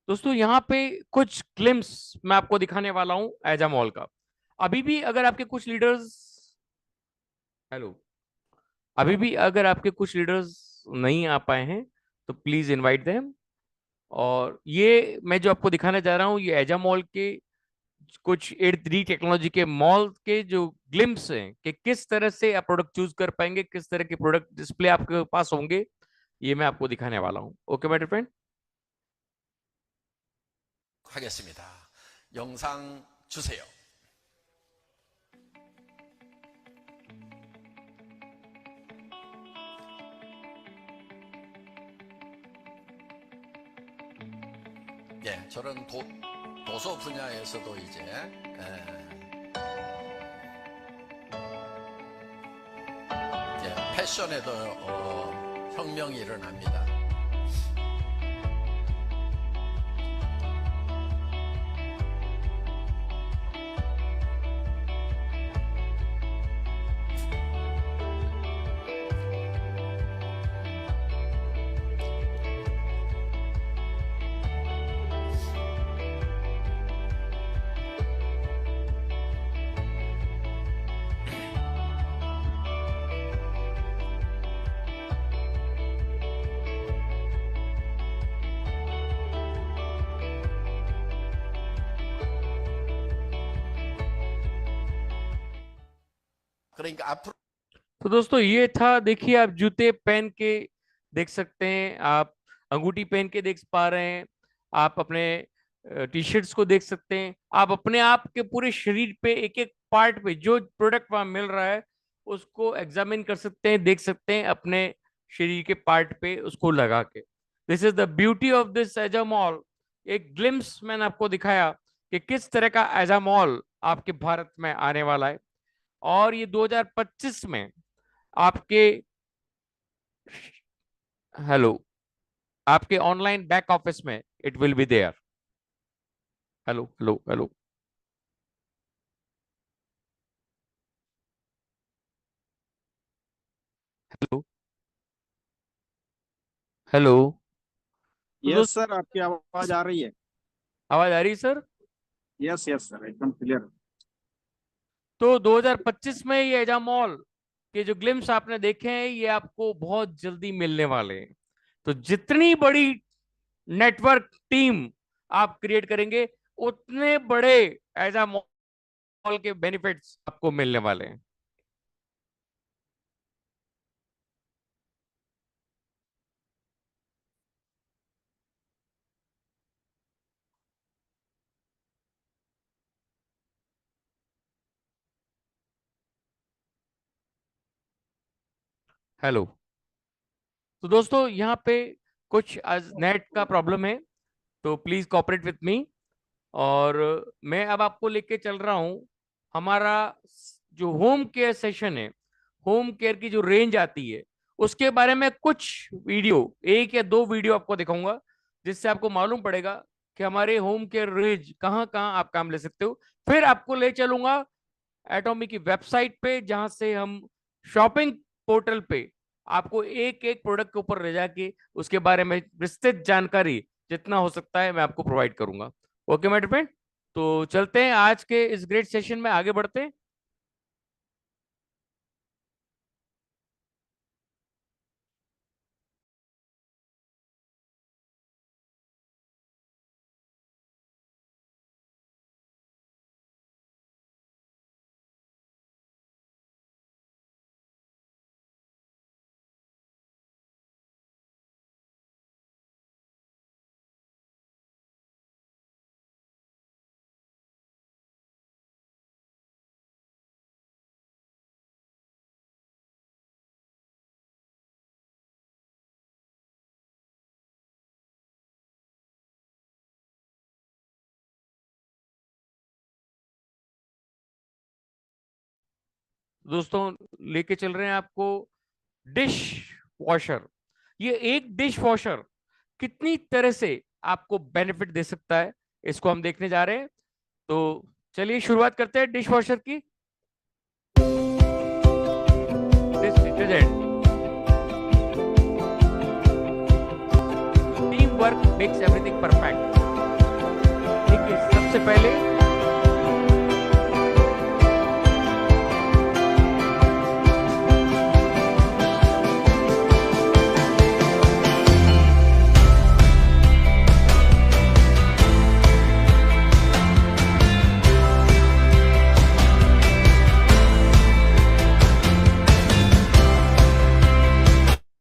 दोस्तों यहाँ पे कुछ ग्लिम्स मैं आपको दिखाने वाला हूँ एजामॉल का। अभी भी अगर आपके कुछ लीडर्स हेलो अभी भी अगर आपके कुछ लीडर्स नहीं आ पाए हैं तो प्लीज इनवाइट देम। और ये मैं जो आपको दिखाने जा रहा हूँ ये एजामॉल के कुछ 8D टेक्नोलॉजी के मॉल के जो ग्लिम्स हैं कि किस तरह से आप प्रोडक्ट चूज कर पाएंगे, किस तरह के प्रोडक्ट डिस्प्ले आपके पास होंगे, ये मैं आपको दिखाने वाला हूँ। Okay my friend. 하겠습니다. 영상 주세요. 예, 저런 도서 분야에서도 이제 패션에도 혁명이 일어납니다. 그러니까 앞으로 तो दोस्तों ये था, देखिए आप जूते पहन के देख सकते हैं, आप अंगूठी पहन के देख पा रहे हैं, आप अपने टी शर्ट्स को देख सकते हैं, आप अपने आप के पूरे शरीर पे एक एक पार्ट पे जो प्रोडक्ट वहां मिल रहा है उसको एग्जामिन कर सकते हैं, देख सकते हैं अपने शरीर के पार्ट पे उसको लगा के। This is the beauty of this एजामॉल। एक ग्लिम्स मैंने आपको दिखाया कि किस तरह का एजामॉल आपके भारत में आने वाला है। और ये 2025 में आपके हेलो आपके ऑनलाइन बैक ऑफिस में it will be there. Hello hello hello hello hello. तो यस दोस्त सर, आपकी आवाज आ रही है। आवाज आ रही है सर? यस यस सर, एकदम क्लियर। तो 2025 में ये एजामॉल के जो ग्लिम्स आपने देखे हैं ये आपको बहुत जल्दी मिलने वाले हैं। तो जितनी बड़ी नेटवर्क टीम आप क्रिएट करेंगे उतने बड़े एजामॉल के बेनिफिट्स आपको मिलने वाले हैं। हेलो। तो दोस्तों यहाँ पे कुछ आज नेट का प्रॉब्लम है, तो प्लीज कोऑपरेट विथ मी। और मैं अब आपको लेके चल रहा हूं हमारा जो होम केयर सेशन है, होम केयर की जो रेंज आती है उसके बारे में कुछ वीडियो, एक या दो वीडियो आपको दिखाऊंगा जिससे आपको मालूम पड़ेगा कि हमारे होम केयर रेंज कहाँ कहाँ आप काम ले सकते हो। फिर आपको ले चलूंगा एटॉमिक की वेबसाइट पे जहां से हम शॉपिंग पोर्टल पे आपको एक एक प्रोडक्ट के ऊपर ले जाके उसके बारे में विस्तृत जानकारी जितना हो सकता है मैं आपको प्रोवाइड करूंगा। ओके मेरे फ्रेंड, तो चलते हैं आज के इस ग्रेट सेशन में आगे बढ़ते हैं। दोस्तों लेके चल रहे हैं आपको डिश वॉशर। ये एक डिश वॉशर कितनी तरह से आपको बेनिफिट दे सकता है इसको हम देखने जा रहे हैं। तो चलिए शुरुआत करते हैं डिश वॉशर की। Dish detergent, team work makes everything perfect. देखिए सबसे पहले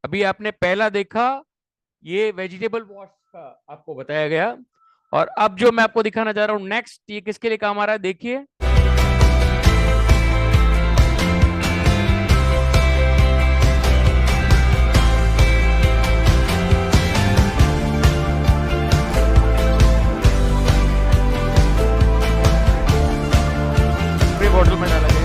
अभी आपने पहला देखा, ये वेजिटेबल वॉश का आपको बताया गया। और अब जो मैं आपको दिखाना चाह रहा हूं नेक्स्ट, ये किसके लिए काम आ रहा है, देखिए। स्प्रे बॉटल में डाला गया।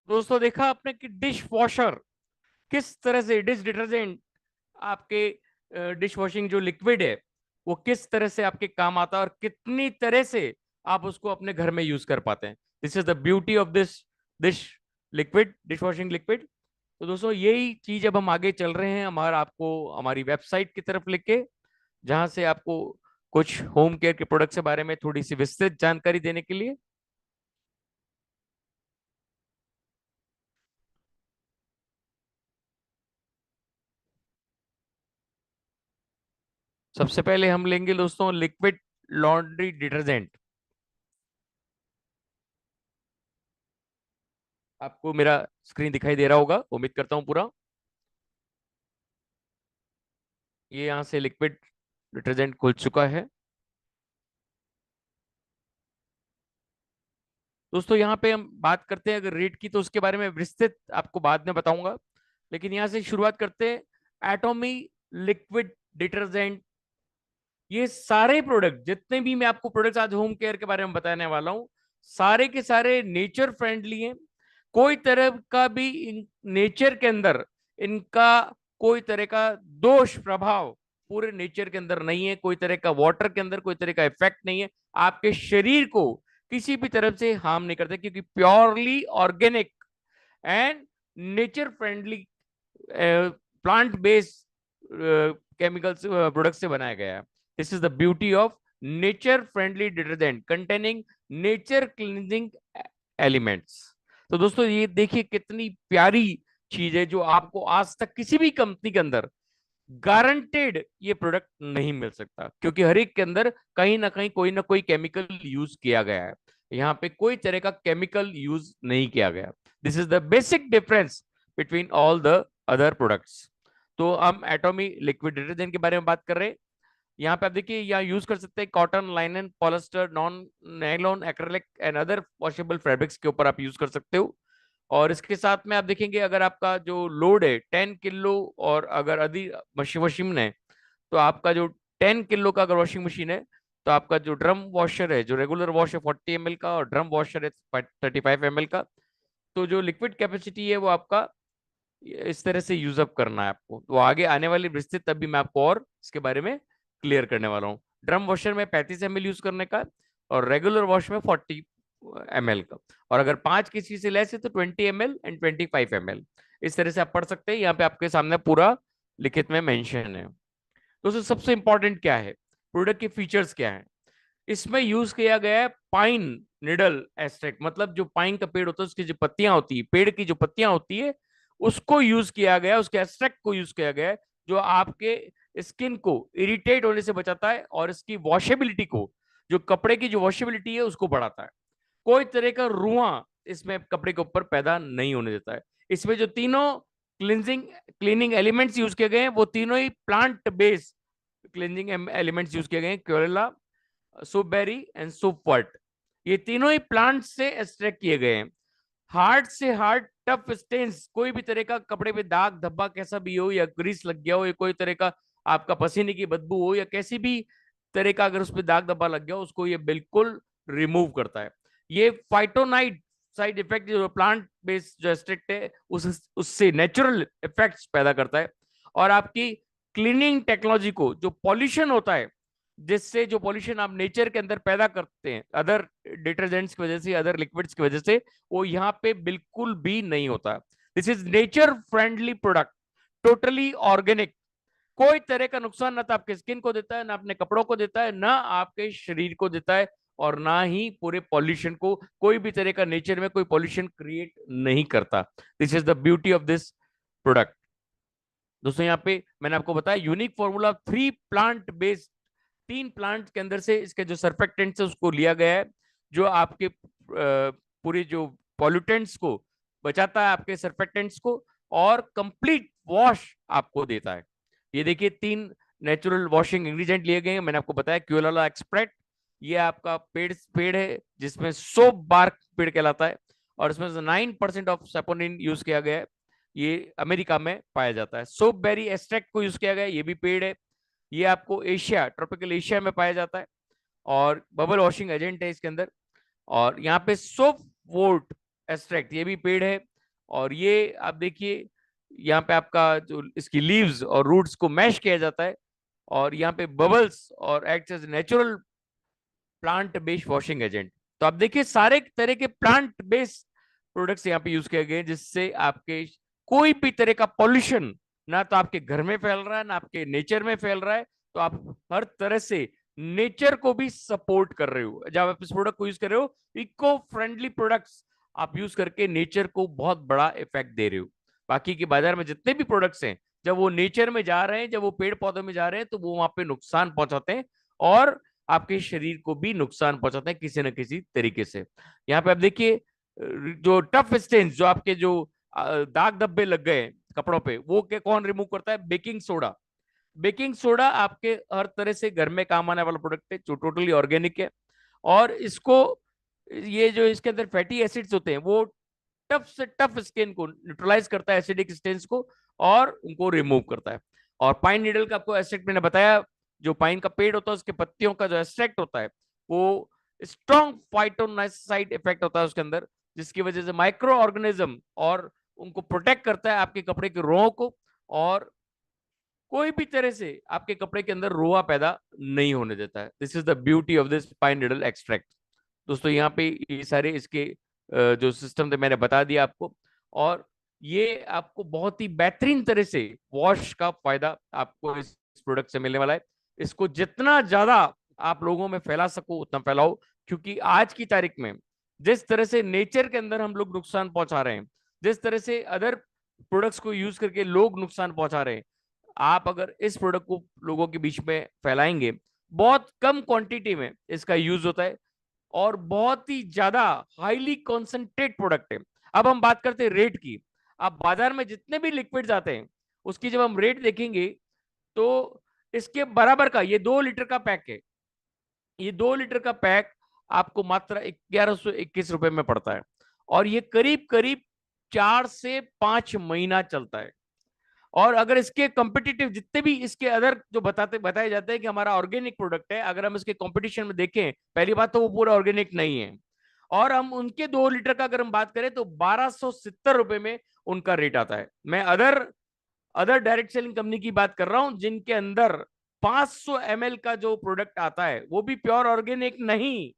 दोस्तों देखा आपने कि डिश वॉशर किस तरह से, डिश डिटर्जेंट आपके डिश वॉशिंग जो लिक्विड है वो किस तरह से आपके काम आता है और कितनी तरह से आप उसको अपने घर में यूज कर पाते हैं। This is the beauty of this dish liquid, dish washing liquid. तो दोस्तों यही चीज अब हम आगे चल रहे हैं हमारा आपको हमारी वेबसाइट की तरफ लेके, जहां से आपको कुछ होम केयर के प्रोडक्ट के बारे में थोड़ी सी विस्तृत जानकारी देने के लिए। सबसे पहले हम लेंगे दोस्तों लिक्विड लॉन्ड्री डिटर्जेंट। आपको मेरा स्क्रीन दिखाई दे रहा होगा उम्मीद करता हूं पूरा। ये यहाँ से लिक्विड डिटर्जेंट खुल चुका है। दोस्तों यहाँ पे हम बात करते हैं अगर रेट की, तो उसके बारे में विस्तृत आपको बाद में बताऊंगा, लेकिन यहाँ से शुरुआत करते हैं। एटॉमी लिक्विड डिटर्जेंट, ये सारे प्रोडक्ट जितने भी मैं आपको प्रोडक्ट्स आज होम केयर के बारे में बताने वाला हूँ, सारे के सारे नेचर फ्रेंडली हैं। कोई तरह का भी नेचर के अंदर इनका कोई तरह का दोष प्रभाव पूरे नेचर के अंदर नहीं है। कोई तरह का वाटर के अंदर कोई तरह का इफेक्ट नहीं है, आपके शरीर को किसी भी तरफ से हार्म नहीं करते, क्योंकि purely organic and nature friendly plant based chemicals product से बनाया गया है। This is the beauty of nature friendly detergent containing nature cleansing elements. तो दोस्तों ये देखिए कितनी प्यारी चीज है, जो आपको आज तक किसी भी कंपनी के अंदर गारंटेड ये प्रोडक्ट नहीं मिल सकता, क्योंकि हर एक के अंदर कहीं ना कोई केमिकल यूज किया गया है। यहाँ पे कोई तरह का केमिकल यूज नहीं किया गया। This is the basic difference between all the other products. तो हम एटॉमी लिक्विड डिटर्जेंट के बारे में बात कर रहे हैं। यहाँ पे आप देखिए, यहाँ यूज कर सकते हैं cotton, लाइनन, polyester, non nylon, acrylic and other washable fabrics के ऊपर आप यूज कर सकते हो। और इसके साथ में आप देखेंगे अगर आपका जो लोड है 10 किलो, और अगर अधिक वॉशिंग है तो आपका जो 10 किलो का अगर वॉशिंग मशीन है तो आपका जो ड्रम वॉशर है, जो रेगुलर वॉश है 40 ml का, और ड्रम वॉशर है 35 ml का, तो जो लिक्विड कैपेसिटी है वो आपका इस तरह से यूज अप करना है आपको। तो आगे आने वाली विस्तृत तब भी मैं आपको और इसके बारे में क्लियर करने वाला हूँ। ड्रम वॉशर में 35 ml यूज करने का, और रेगुलर वॉश में 40 ml का, और अगर 5 kg से लेस है तो 20 ml एंड 25 ml। इस तरह से आप पढ़ सकते हैं, यहाँ पे आपके सामने पूरा लिखित में मेंशन है। दोस्तों सबसे इंपॉर्टेंट क्या है, प्रोडक्ट के फीचर्स क्या है, इसमें यूज किया गया है पाइन निडल एक्सट्रैक्ट। मतलब जो पाइन का पेड़ होता है उसकी जो पत्तियां होती है, पेड़ की जो पत्तियां होती है उसको यूज किया गया, उसके एक्सट्रैक्ट को यूज किया गया है, जो आपके स्किन को इरिटेट होने से बचाता है और इसकी वॉशेबिलिटी को, जो कपड़े की जो वॉशेबिलिटी है उसको बढ़ाता है। कोई तरह का रुआं इसमें कपड़े के ऊपर पैदा नहीं होने देता है। इसमें जो तीनों क्लीनिंग एलिमेंट्स यूज किए गए हैं वो तीनों ही plant based cleaning elements use किए गए हैं। क्लोरेला, सोपबेरी एंड सोपवर्ट, ये तीनों ही प्लांट से एक्सट्रैक्ट किए गए हैं। हार्ड से हार्ड टफ स्टेन्स, कोई भी तरह का कपड़े पे दाग धब्बा कैसा भी हो, या ग्रीस लग गया हो, या कोई तरह का आपका पसीने की बदबू हो, या कैसी भी तरह का अगर उस पर दाग धब्बा लग गया हो, उसको ये बिल्कुल रिमूव करता है। ये फाइटोनाइट साइड इफेक्ट जो प्लांट बेस्ड जो एक्सट्रैक्ट है उससे नेचुरल इफेक्ट्स पैदा करता है। और आपकी क्लीनिंग टेक्नोलॉजी को, जो पॉल्यूशन होता है, जिससे जो पॉल्यूशन आप नेचर के अंदर पैदा करते हैं अदर डिटर्जेंट्स की वजह से, अदर लिक्विड्स की वजह से, वो यहाँ पे बिल्कुल भी नहीं होता। This is nature friendly product, totally organic. कोई तरह का नुकसान ना तो आपके स्किन को देता है, ना अपने कपड़ों को देता है, ना आपके शरीर को देता है, और ना ही पूरे पॉल्यूशन को, कोई भी तरह का नेचर में कोई पॉल्यूशन क्रिएट नहीं करता। This is the beauty of this product. दोस्तों यहाँ पे मैंने आपको बताया unique formula 3 plant based, 3 plant के अंदर से इसके जो सर्फेक्टेंट्स है उसको लिया गया है, जो आपके पूरे जो पॉल्यूटेंट्स को बचाता है, आपके सर्फेक्टेंट्स को, और कंप्लीट वॉश आपको देता है। ये देखिए 3 नेचुरल वॉशिंग इंग्रेडिएंट लिए गए हैं। मैंने आपको बताया क्यूलाला एक्सप्रेट, ये आपका पेड़ है जिसमें सोप बार्क पेड़ कहलाता है, और इसमें 9% ऑफ सेपोनिन यूज किया गया है। ये अमेरिका में पाया जाता है। सोप बेरी एक्सट्रैक्ट को यूज किया गया है, ये भी पेड़ है, ये आपको एशिया, ट्रॉपिकल एशिया में पाया जाता है, और बबल वॉशिंग एजेंट है इसके अंदर। और यहाँ पे सोप वोट एक्सट्रैक्ट, ये भी पेड़ है, और ये आप देखिए यहाँ पे आपका जो इसकी लीव्स और रूट्स को मैश किया जाता है, और यहाँ पे बबल्स और acts as natural plant based washing agent. तो आप देखिए सारे तरह के प्लांट बेस्ड प्रोडक्ट्स यहाँ पे यूज किए गए, जिससे आपके कोई भी तरह का पॉल्यूशन ना तो आपके घर में फैल रहा है ना आपके नेचर में फैल रहा है। तो आप हर तरह से नेचर को भी सपोर्ट कर रहे हो जब आप इस प्रोडक्ट को यूज कर रहे हो। इको फ्रेंडली प्रोडक्ट्स आप यूज करके नेचर को बहुत बड़ा इफेक्ट दे रहे हो। बाकी के बाजार में जितने भी प्रोडक्ट्स हैं, जब वो नेचर में जा रहे हैं, जब वो पेड़ पौधों में जा रहे हैं, तो वो वहां पे नुकसान पहुंचाते हैं और आपके शरीर को भी नुकसान पहुंचाते हैं किसी न किसी तरीके से। यहाँ पे आप देखिए जो टफ स्टेन्स, जो आपके जो दाग धब्बे लग गए कपड़ों पे, वो के कौन रिमूव करता है? Baking soda. बेकिंग सोडा आपके हर तरह से घर में काम आने वाला प्रोडक्ट है, जो टोटली ऑर्गेनिक है। और इसको, ये जो इसके अंदर फैटी एसिड्स होते हैं, वो टफ से टफ स्किन को न्यूट्रलाइज करता है, एसिडिक स्टेन्स को, और उनको रिमूव करता है। और पाइन नीडल का आपको एक्सट्रैक्ट मैंने बताया, जो पाइन का पेड़ होता है उसके पत्तियों का जो एक्सट्रैक्ट होता है, वो स्ट्रॉन्ग फाइटोनाइसाइड इफेक्ट होता है उसके अंदर, जिसकी वजह से माइक्रो ऑर्गेनिज्म और उनको प्रोटेक्ट करता है आपके कपड़े के रोओं को, और कोई भी तरह से आपके कपड़े के अंदर रोआ पैदा नहीं होने देता है। This is the beauty of this pine needle extract. दोस्तों यहाँ पे ये सारे इसके जो सिस्टम थे मैंने बता दिया आपको, और ये आपको बहुत ही बेहतरीन तरह से वॉश का फायदा आपको इस प्रोडक्ट से मिलने वाला है। इसको जितना ज्यादा आप लोगों में फैला सको उतना फैलाओ, क्योंकि आज की तारीख में जिस तरह से नेचर के अंदर हम लोग नुकसान पहुंचा रहे हैं, जिस तरह से अदर प्रोडक्ट्स को यूज करके लोग नुकसान पहुंचा रहे हैं, आप अगर इस प्रोडक्ट को लोगों के बीच में फैलाएंगे, बहुत कम क्वांटिटी में इसका यूज होता है और बहुत ही ज्यादा हाईली कॉन्सेंट्रेट प्रोडक्ट है। अब हम बात करते हैं रेट की। आप बाजार में जितने भी लिक्विड्स आते हैं, उसकी जब हम रेट देखेंगे, तो इसके बराबर का ये 2 लीटर का पैक है। ये 2 लीटर का पैक आपको मात्र 1121 रुपए में पड़ता है, और ये करीब करीब 4 से 5 महीना चलता है। और अगर इसके कॉम्पिटिटिव जितने भी इसके अदर जो बताए जाते हैं कि हमारा ऑर्गेनिक प्रोडक्ट है, अगर हम इसके कंपटीशन में देखें, पहली बात तो वो पूरा ऑर्गेनिक नहीं है। और हम उनके 2 लीटर का अगर हम बात करें तो 1270 रुपए में उनका रेट आता है। मैं other other direct selling company की बात कर रहा हूं, जिनके अंदर 500 ml का जो प्रोडक्ट आता है वो भी प्योर ऑर्गेनिक नहीं,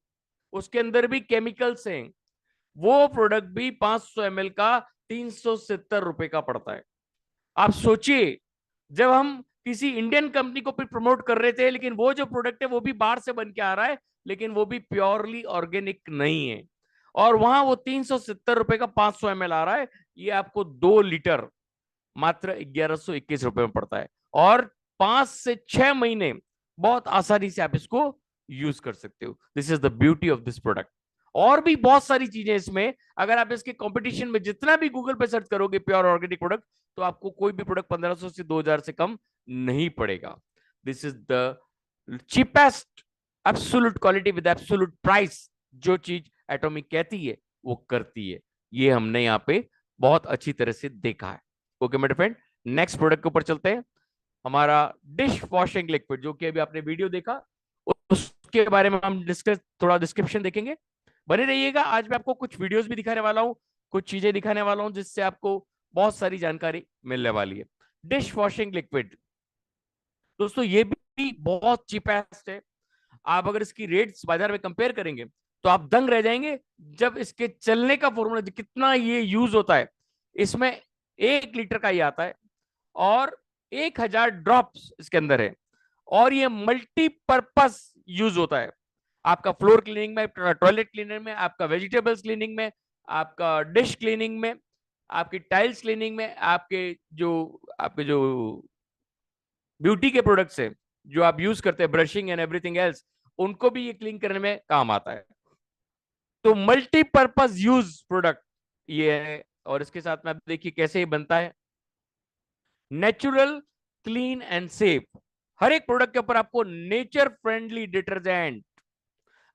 उसके अंदर भी केमिकल्स हैं। वो प्रोडक्ट भी 500 ml का 370 रुपए का पड़ता है। आप सोचिए, जब हम किसी इंडियन कंपनी को भी प्रमोट कर रहे थे, लेकिन वो जो प्रोडक्ट है वो भी बाहर से बन के आ रहा है, लेकिन वो भी प्योरली ऑर्गेनिक नहीं है, और वहां वो 370 रुपए का 500 ml आ रहा है। ये आपको 2 लीटर मात्र 1121 रुपए में पड़ता है, और 5 से 6 महीने बहुत आसानी से आप इसको यूज कर सकते हो। This is the beauty of this product. और भी बहुत सारी चीजें इसमें, अगर आप इसके कंपटीशन में जितना भी गूगल पे सर्च करोगे प्योर ऑर्गेनिक प्रोडक्ट, तो आपको कोई भी प्रोडक्ट 1500 से 2000 से कम नहीं पड़ेगा। This is the cheapest absolute quality with absolute price. जो चीज एटॉमिक कहती है वो करती है, ये हमने यहाँ पे बहुत अच्छी तरह से देखा है। ओके मेरे फ्रेंड, नेक्स्ट प्रोडक्ट के ऊपर चलते हैं। हमारा डिश वॉशिंग लिक्विड, जो कि अभी आपने वीडियो देखा, उसके बारे में हम थोड़ा डिस्क्रिप्शन देखेंगे। बने रहिएगा, आज मैं आपको कुछ वीडियोस भी दिखाने वाला हूँ, कुछ चीजें दिखाने वाला हूँ, जिससे आपको बहुत सारी जानकारी मिलने वाली है। डिश वॉशिंग लिक्विड दोस्तों, ये भी बहुत चीपेस्ट है। आप अगर इसकी रेट्स बाजार में कंपेयर करेंगे तो आप दंग रह जाएंगे, जब इसके चलने का फॉर्मूला कितना ये यूज होता है। इसमें 1 लीटर का ये आता है, और 1000 ड्रॉप्स इसके अंदर है, और ये मल्टीपर्पज यूज होता है। आपका फ्लोर क्लीनिंग में, टॉयलेट क्लीनिंग में, आपका वेजिटेबल्स क्लीनिंग में, आपका डिश क्लीनिंग में, आपकी टाइल्स क्लीनिंग में, आपके जो ब्यूटी के प्रोडक्ट्स है जो आप यूज करते हैं, ब्रशिंग एंड एवरीथिंग एल्स, उनको भी ये क्लीन करने में काम आता है। तो मल्टीपर्पज यूज प्रोडक्ट ये है। और इसके साथ में आप देखिए कैसे ये बनता है। Natural, clean and safe. हर एक प्रोडक्ट के ऊपर आपको नेचर फ्रेंडली डिटर्जेंट,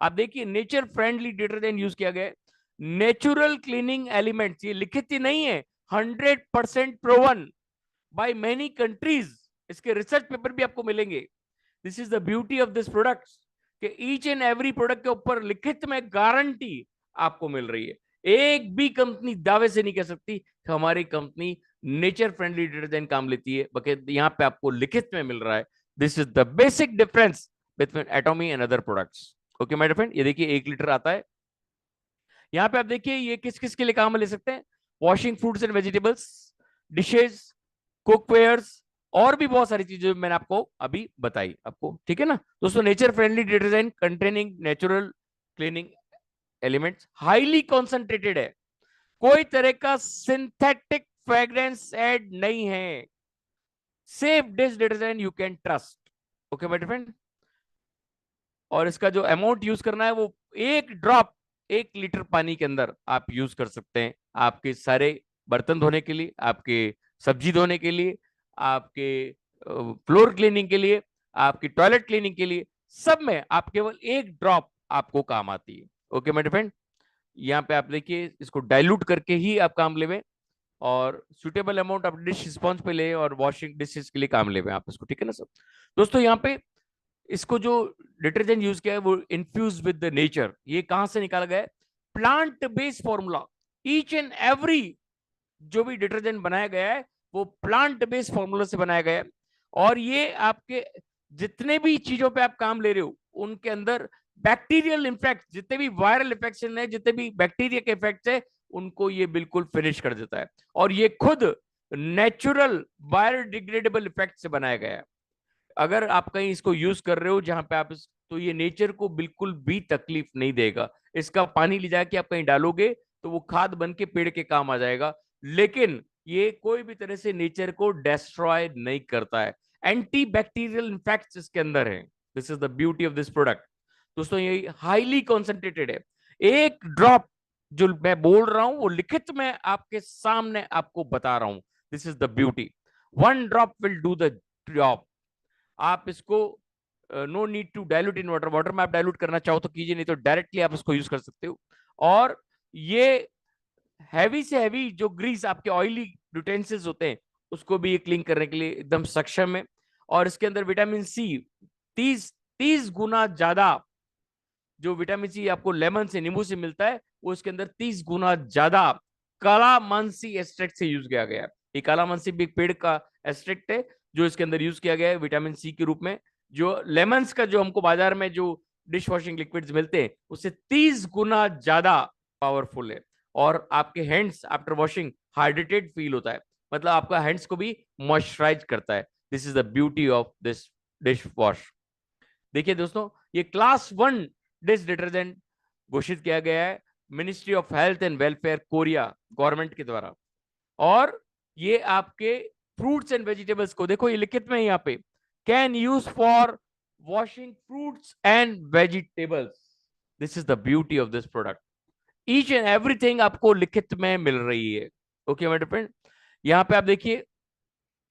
आप देखिए नेचर फ्रेंडली डिटर्जेंट यूज किया गया। नेचुरल क्लीनिंग एलिमेंट्स, ये लिखित ही नहीं है, 100% प्रोवन बाय मेनी कंट्रीज। इसके रिसर्च पेपर भी आपको मिलेंगे। This is the beauty of this product, कि ईच एंड एवरी प्रोडक्ट के ऊपर लिखित में गारंटी आपको मिल रही है। एक भी कंपनी दावे से नहीं कह सकती कि हमारी कंपनी नेचर फ्रेंडली डिटर्जेंट काम लेती है, बल्कि यहाँ पे आपको लिखित में मिल रहा है। This is the basic difference between एटॉमी and other products. Okay my friend, ये देखिए 1 लीटर आता है। यहाँ पे आप देखिए ये किस किस के लिए काम में ले सकते हैं। Washing fruits and vegetables, dishes, cookwares, और भी बहुत सारी चीजें मैंने आपको अभी बताई आपको, ठीक है ना दोस्तों। Nature friendly detergent containing natural cleaning elements, highly concentrated है, कोई तरह का सिंथेटिक फ्रेग्रेंस ऐड नहीं है, safe dish detergent you can trust. Okay my friend, और इसका जो अमाउंट यूज करना है वो 1 ड्रॉप 1 लीटर पानी के अंदर आप यूज कर सकते हैं, आपके सारे बर्तन धोने के लिए, आपके सब्जी धोने के लिए, आपके फ्लोर क्लीनिंग के लिए, आपकी टॉयलेट क्लीनिंग के लिए, सब में आप केवल 1 ड्रॉप आपको काम आती है। ओके माय फ्रेंड, यहाँ पे आप देखिए इसको डाइल्यूट करके ही आप काम लेवे, और सुटेबल अमाउंट आप डिश स्पॉन्ज पे ले और वॉशिंग डिशेस के लिए काम लेवे आप इसको, ठीक है ना सब दोस्तों। यहाँ पे इसको जो डिटर्जेंट यूज किया है वो इन्फ्यूज विद द नेचर, ये कहां से निकाला गया है, plant based formula. Each and every जो भी डिटर्जेंट बनाया गया है वो प्लांट बेस्ड फॉर्मूला से बनाया गया है, और ये आपके जितने भी चीजों पे आप काम ले रहे हो उनके अंदर बैक्टीरियल इफेक्ट, जितने भी वायरल इन्फेक्शन है, जितने भी बैक्टीरिया के इफेक्ट है, उनको ये बिल्कुल फिनिश कर देता है, और ये खुद नेचुरल बायोडिग्रेडेबल इफेक्ट से बनाया गया है। अगर आप कहीं इसको यूज कर रहे हो जहां पे आप तो ये नेचर को बिल्कुल भी तकलीफ नहीं देगा। इसका पानी ले जाके आप कहीं डालोगे तो वो खाद बन के पेड़ के काम आ जाएगा, लेकिन ये कोई भी तरह से नेचर को डिस्ट्रॉय नहीं करता है। एंटी बैक्टीरियल इन्फेक्ट्स इसके अंदर है। This is the beauty of this product दोस्तों, ये हाईली कॉन्सेंट्रेटेड है। 1 ड्रॉप जो मैं बोल रहा हूं वो लिखित में आपके सामने आपको बता रहा हूं। This is the beauty, 1 drop will do the job. आप इसको no need to dilute in water, water में आप डाइल्यूट करना चाहो तो कीजिए, नहीं तो डायरेक्टली आप इसको यूज कर सकते हो। और ये हैवी से हैवी जो ग्रीस आपके ऑयली यूटेंसिल्स होते हैं उसको भी ये क्लीन करने के लिए एकदम सक्षम है। और इसके अंदर विटामिन सी 30 गुना ज्यादा, जो विटामिन सी आपको लेमन से, नींबू से मिलता है, वो इसके अंदर 30 गुना ज्यादा कालामानसी एक्सट्रैक्ट से यूज किया गया है। ये कालामानसी भी एक पेड़ का एक्सट्रैक्ट है जो इसके अंदर यूज किया गया है विटामिन सी के रूप में। जो लेमन्स का जो हमको बाजार में जो डिश वॉशिंग लिक्विड्स मिलते हैं उससे 30 गुना ज्यादा पावरफुल है, और आपके hands after washing hydrated feel होता है, मतलब आपका हैंड्स को भी मॉइस्चराइज करता है। This is the beauty of this dish wash. देखिए दोस्तों, ये क्लास 1 डिश डिटर्जेंट घोषित किया गया है ministry of health and welfare Korea government के द्वारा। और ये आपके फ्रूट्स एंड वेजिटेबल्स को, देखो ये लिखित में यहाँ पे, can use for washing fruits and vegetables. This is the beauty of this product. Each and everything आपको लिखित में मिल रही है। ओके माय फ्रेंड, यहाँ पे आप देखिए